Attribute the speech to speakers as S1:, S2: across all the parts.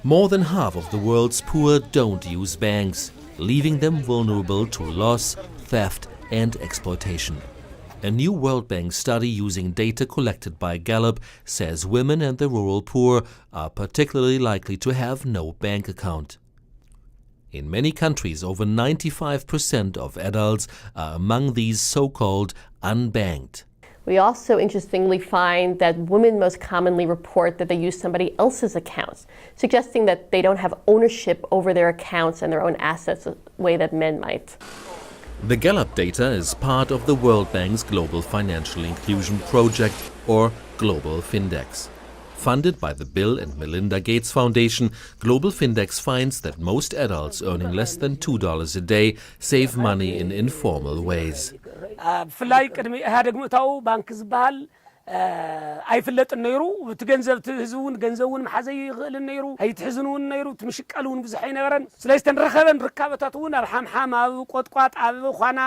S1: More than half of the world's poor don't use banks, leaving them vulnerable to loss, theft and exploitation. A new World Bank study using data collected by Gallup says women and the rural poor are particularly likely to have no bank account. In many countries, over 95% of adults are among these so-called unbanked.
S2: We also interestingly find that women most commonly report that they use somebody else's accounts, suggesting that they don't have ownership over their accounts and their own assets the way that men might.
S1: The Gallup data is part of the World Bank's Global Financial Inclusion Project, or Global Findex. Funded by the Bill and Melinda Gates Foundation, Global Findex finds that most adults earning less than $2 a day save money in informal ways.
S3: ኣይፍለጥን ነይሩ እቲ ገንዘብ ትህዝውን ገንዘቡን ማሕዘይ ይኽእልን ነይሩ ኣይትሕዝኑን ነይሩ ትምሽቀሉን ብዙሕ ኣይነበረን ስለዚህ ተንረኸበን ርካበታት እውን ኣብ ሓምሓም ኣብ ቆጥቋጥ ኣብ ዃና.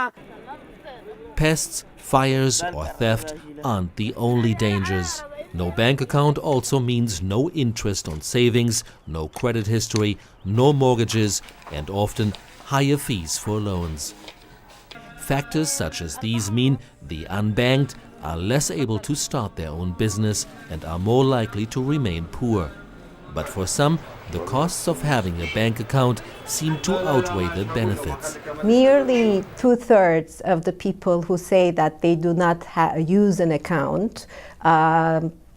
S1: Pests, fires or theft aren't the only dangers. No bank account also means no interest on savings, no credit history, no mortgages and often higher fees for loans. Factors such as these mean the unbanked are less able to start their own business and are more likely to remain poor. But for some, the costs of having a bank account seem to outweigh the benefits.
S4: Nearly 2/3 of the people who say that they do not use an account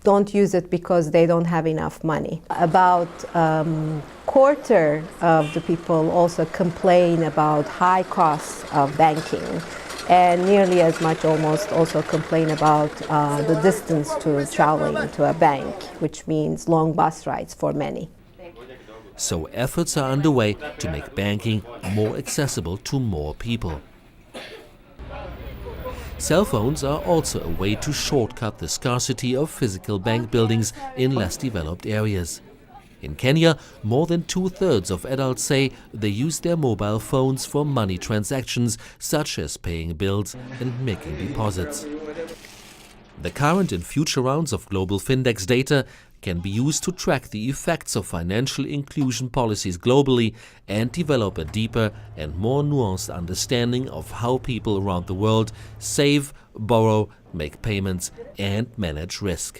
S4: don't use it because they don't have enough money. About quarter of the people also complain about high costs of banking. And nearly as much almost also complain about the distance to traveling to a bank, which means long bus rides for many.
S1: So efforts are underway to make banking more accessible to more people. Cell phones are also a way to shortcut the scarcity of physical bank buildings in less developed areas. In Kenya, more than 2/3 of adults say they use their mobile phones for money transactions such as paying bills and making deposits. The current and future rounds of Global Findex data can be used to track the effects of financial inclusion policies globally and develop a deeper and more nuanced understanding of how people around the world save, borrow, make payments and manage risk.